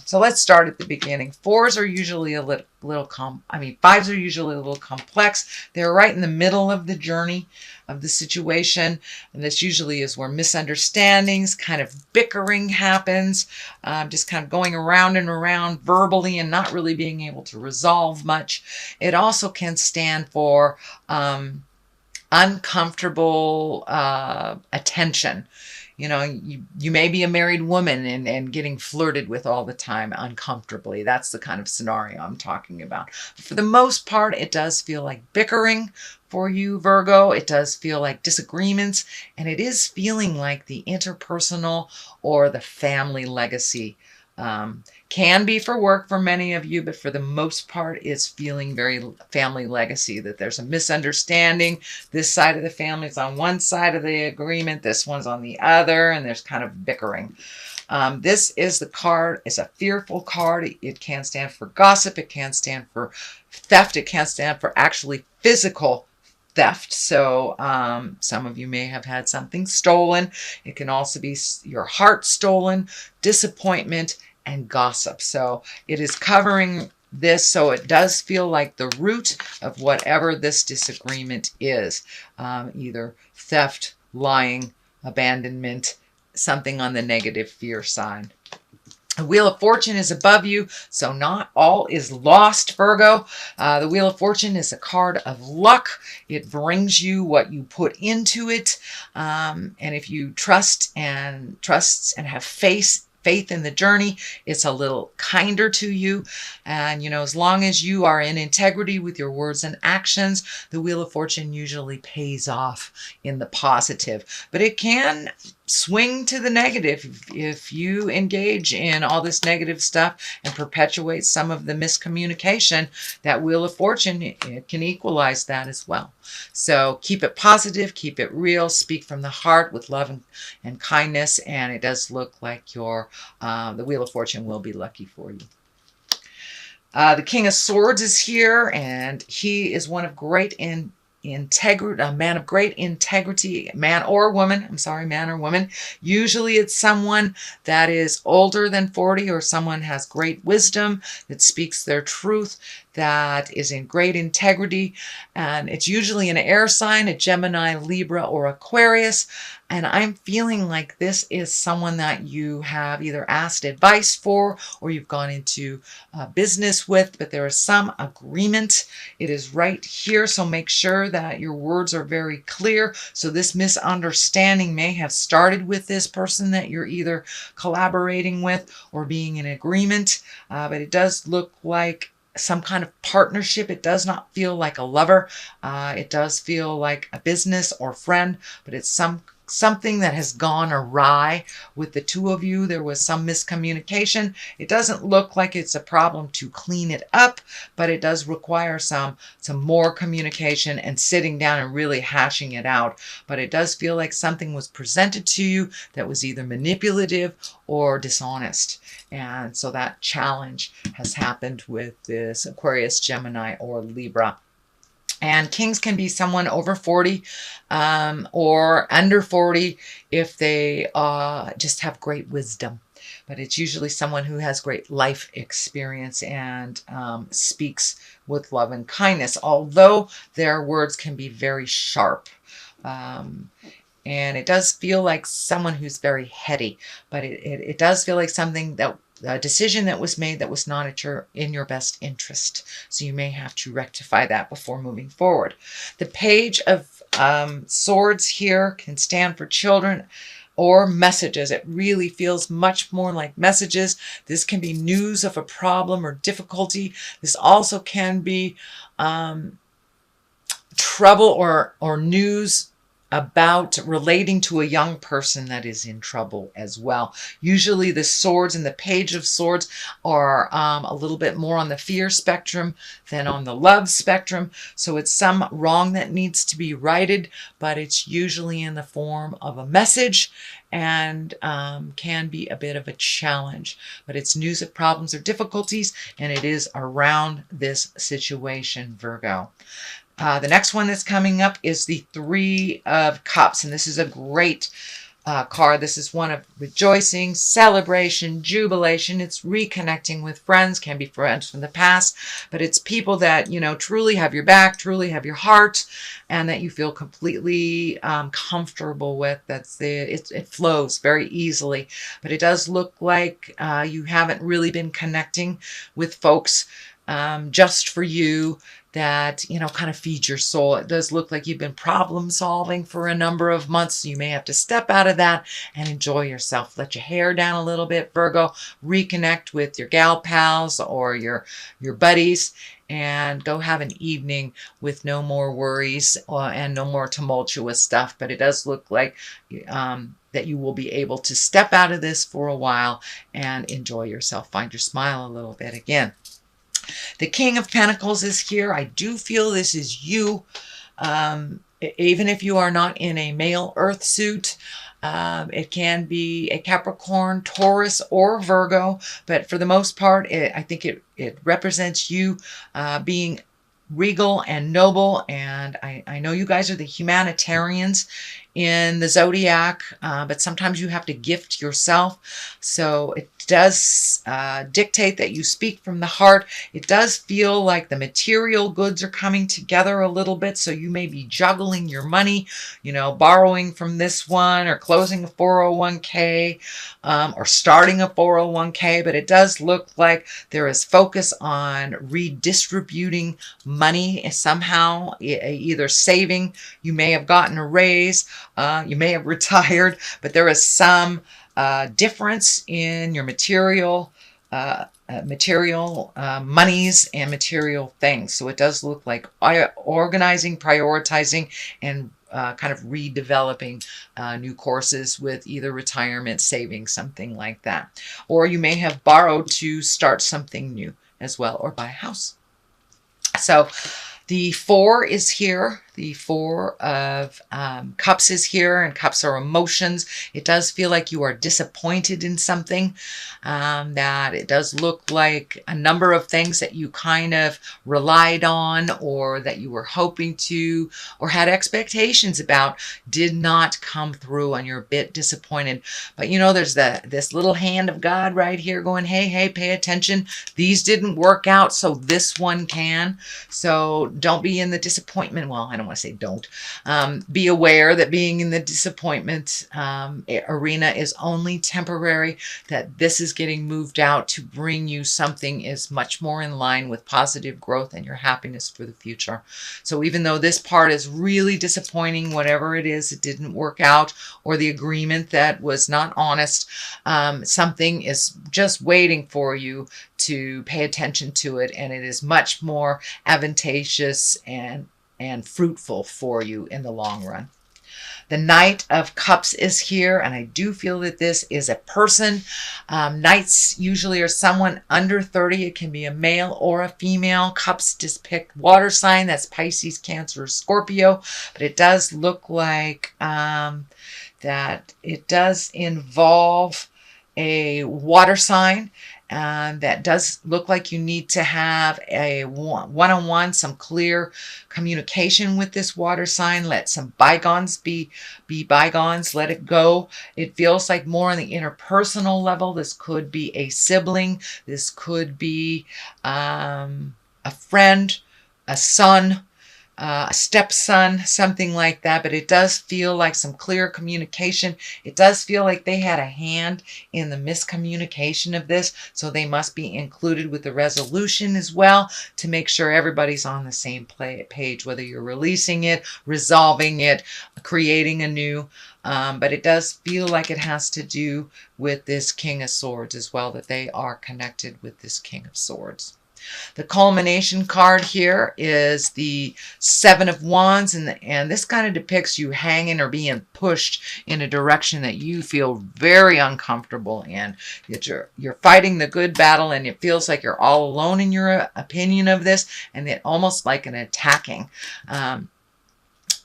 So let's start at the beginning. Fours are usually a little fives are usually a little complex. They're right in the middle of the journey of the situation. And this usually is where misunderstandings, kind of bickering happens, just kind of going around and around verbally and not really being able to resolve much. It also can stand for uncomfortable attention. You know, you may be a married woman and getting flirted with all the time uncomfortably. That's the kind of scenario I'm talking about. For the most part, it does feel like bickering for you, Virgo. It does feel like disagreements, and it is feeling like the interpersonal or the family legacy. Can be for work for many of you, but for the most part, it's feeling very family legacy, that there's a misunderstanding. This side of the family is on one side of the agreement, this one's on the other, and there's kind of bickering. This is the card. It's a fearful card. It can stand for gossip. It can stand for theft. It can stand for actually physical theft. So some of you may have had something stolen. It can also be your heart stolen, disappointment, and gossip. So it is covering this, so it does feel like the root of whatever this disagreement is. Either theft, lying, abandonment, something on the negative fear side. The Wheel of Fortune is above you, so not all is lost, Virgo. The Wheel of Fortune is a card of luck. It brings you what you put into it. And if you trust and have faith in the journey, it's a little kinder to you. And, you know, as long as you are in integrity with your words and actions, the Wheel of Fortune usually pays off in the positive. But it can swing to the negative if you engage in all this negative stuff and perpetuate some of the miscommunication. That Wheel of Fortune, it can equalize that as well. So keep it positive, keep it real, speak from the heart with love and kindness, and it does look like the Wheel of Fortune will be lucky for you. The King of Swords is here, and he is one of great integrity, a man of great integrity, man or woman. Usually it's someone that is older than 40, or someone has great wisdom, that speaks their truth, that is in great integrity. And it's usually an air sign, a Gemini, Libra, or Aquarius. And I'm feeling like this is someone that you have either asked advice for or you've gone into business with, but there is some agreement. It is right here, so make sure that your words are very clear. So this misunderstanding may have started with this person that you're either collaborating with or being in agreement, but it does look like some kind of partnership. It does not feel like a lover. It does feel like a business or friend, but it's something that has gone awry with the two of you. There was some miscommunication. It doesn't look like it's a problem to clean it up, but it does require some more communication and sitting down and really hashing it out. But it does feel like something was presented to you that was either manipulative or dishonest. And so that challenge has happened with this Aquarius, Gemini, or Libra. And kings can be someone over 40 or under 40 if they just have great wisdom. But it's usually someone who has great life experience and speaks with love and kindness, although their words can be very sharp. And it does feel like someone who's very heady, but it does feel like something that a decision that was made that was not in your best interest. So you may have to rectify that before moving forward. The Page of Swords here can stand for children or messages. It really feels much more like messages. This can be news of a problem or difficulty. This also can be trouble or news about relating to a young person that is in trouble as well. Usually the swords and the Page of Swords are a little bit more on the fear spectrum than on the love spectrum. So it's some wrong that needs to be righted, but it's usually in the form of a message and can be a bit of a challenge. But it's news of problems or difficulties, and it is around this situation, Virgo. The next one that's coming up is the Three of Cups, and this is a great card. This is one of rejoicing, celebration, jubilation. It's reconnecting with friends, can be friends from the past, but it's people that, you know, truly have your back, truly have your heart, and that you feel completely comfortable with. It flows very easily, but it does look like you haven't really been connecting with folks just for you, that, you know, kind of feed your soul. It does look like you've been problem solving for a number of months. So you may have to step out of that and enjoy yourself. Let your hair down a little bit, Virgo. Reconnect with your gal pals or your buddies, and go have an evening with no more worries and no more tumultuous stuff. But it does look like that you will be able to step out of this for a while and enjoy yourself. Find your smile a little bit again. The King of Pentacles is here. I do feel this is you. Even if you are not in a male earth suit, it can be a Capricorn, Taurus, or Virgo. But for the most part, I think it represents you being regal and noble. And I know you guys are the humanitarians in the zodiac, but sometimes you have to gift yourself. So it does dictate that you speak from the heart. It does feel like the material goods are coming together a little bit. So you may be juggling your money, you know, borrowing from this one or closing a 401k or starting a 401k. But it does look like there is focus on redistributing money somehow, either saving. You may have gotten a raise. You may have retired, but there is some difference in your material monies and material things. So it does look like organizing, prioritizing, and kind of redeveloping new courses with either retirement, savings, something like that. Or you may have borrowed to start something new as well, or buy a house. So the 4 is here. The 4 of Cups is here, and Cups are emotions. It does feel like you are disappointed in something, that it does look like a number of things that you kind of relied on, or that you were hoping to, or had expectations about, did not come through, and you're a bit disappointed. But you know, there's this little hand of God right here going, hey, pay attention. These didn't work out, so this one can. So don't be in the disappointment. Well, I don't want to say don't. Be aware that being in the disappointment arena is only temporary, that this is getting moved out to bring you something is much more in line with positive growth and your happiness for the future. So even though this part is really disappointing, whatever it is, it didn't work out, or the agreement that was not honest, something is just waiting for you to pay attention to it, and it is much more advantageous and fruitful for you in the long run. The Knight of Cups is here, and I do feel that this is a person. Knights usually are someone under 30. It can be a male or a female. Cups depict water sign. That's Pisces, Cancer, Scorpio. But it does look like that it does involve a water sign. That does look like you need to have a one-on-one, some clear communication with this water sign. Let some bygones be bygones. Let it go. It feels like more on the interpersonal level. This could be a sibling. This could be a friend, a son, a stepson, something like that. But it does feel like some clear communication. It does feel like they had a hand in the miscommunication of this, so they must be included with the resolution as well, to make sure everybody's on the same page, whether you're releasing it, resolving it, creating a new. But it does feel like it has to do with this King of Swords as well, that they are connected with this King of Swords. The culmination card here is the 7 of Wands, and this kind of depicts you hanging or being pushed in a direction that you feel very uncomfortable in. That you're fighting the good battle, and it feels like you're all alone in your opinion of this, and it almost like an attacking.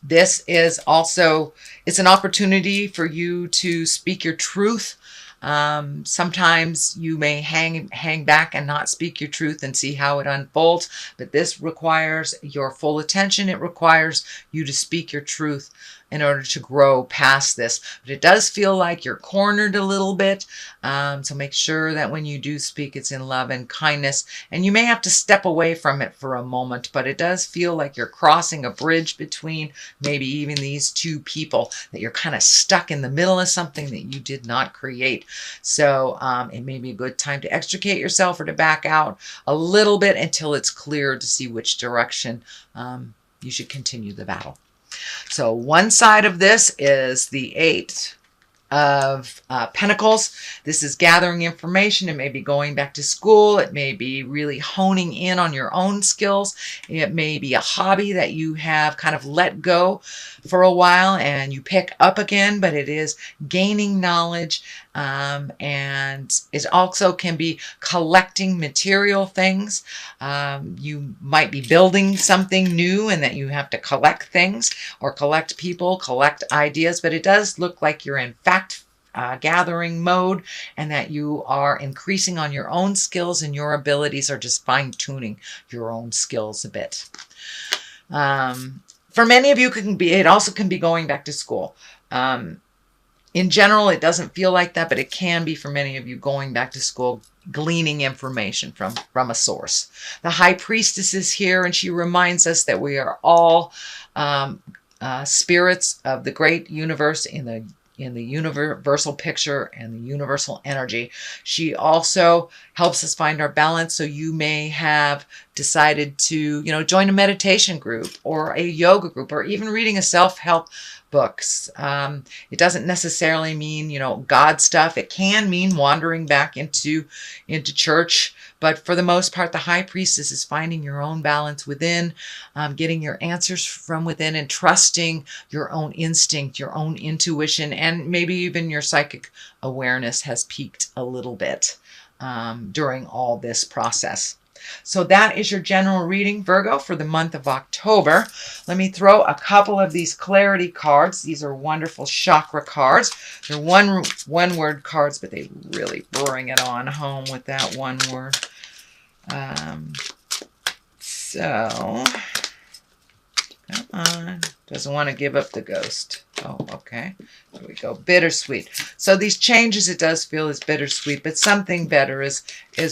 This is also, it's an opportunity for you to speak your truth. Sometimes you may hang back and not speak your truth and see how it unfolds, but this requires your full attention. It requires you to speak your truth in order to grow past this. But it does feel like you're cornered a little bit. So make sure that when you do speak, it's in love and kindness. And you may have to step away from it for a moment, but it does feel like you're crossing a bridge between maybe even these two people, that you're kind of stuck in the middle of something that you did not create. So it may be a good time to extricate yourself or to back out a little bit until it's clear to see which direction you should continue the battle. So one side of this is the Eight of Pentacles. This is gathering information. It may be going back to school. It may be really honing in on your own skills. It may be a hobby that you have kind of let go for a while and you pick up again, but it is gaining knowledge, and it also can be collecting material things. You might be building something new and that you have to collect things or collect people, collect ideas, but it does look like you're in fact gathering mode and that you are increasing on your own skills and your abilities, or just fine-tuning your own skills a bit. For many of you, it also can be going back to school. In general, it doesn't feel like that, but it can be for many of you going back to school, gleaning information from a source. The High Priestess is here, and she reminds us that we are all spirits of the great universe in the universal picture and the universal energy. She also helps us find our balance. So you may have decided to, join a meditation group or a yoga group, or even reading a self-help books. It doesn't necessarily mean, God stuff. It can mean wandering back into church. But for the most part, the High Priestess is finding your own balance within, getting your answers from within, and trusting your own instinct, your own intuition, and maybe even your psychic awareness has peaked a little bit during all this process. So that is your general reading, Virgo, for the month of October. Let me throw a couple of these clarity cards. These are wonderful chakra cards. They're one-word cards, but they really bring it on home with that one word. So, come on. Doesn't want to give up the ghost. Oh, okay. There we go. Bittersweet. So these changes, it does feel is bittersweet, but something better is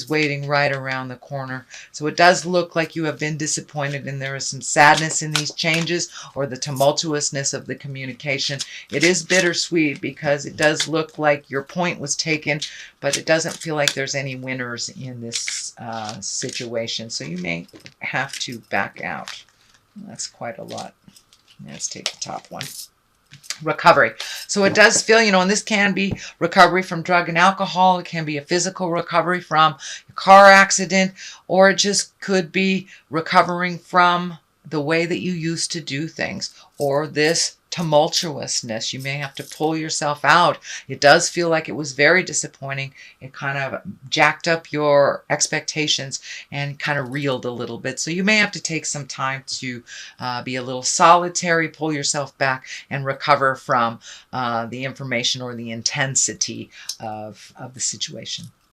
waiting right around the corner. So it does look like you have been disappointed, and there is some sadness in these changes, or the tumultuousness of the communication. It is bittersweet because it does look like your point was taken, but it doesn't feel like there's any winners in this situation. So you may have to back out. That's quite a lot. Let's take the top one. Recovery. So it does feel, and this can be recovery from drug and alcohol. It can be a physical recovery from a car accident, or it just could be recovering from the way that you used to do things, or this tumultuousness. You may have to pull yourself out. It does feel like it was very disappointing. It kind of jacked up your expectations and kind of reeled a little bit. So you may have to take some time to be a little solitary, pull yourself back, and recover from the information or the intensity of the situation.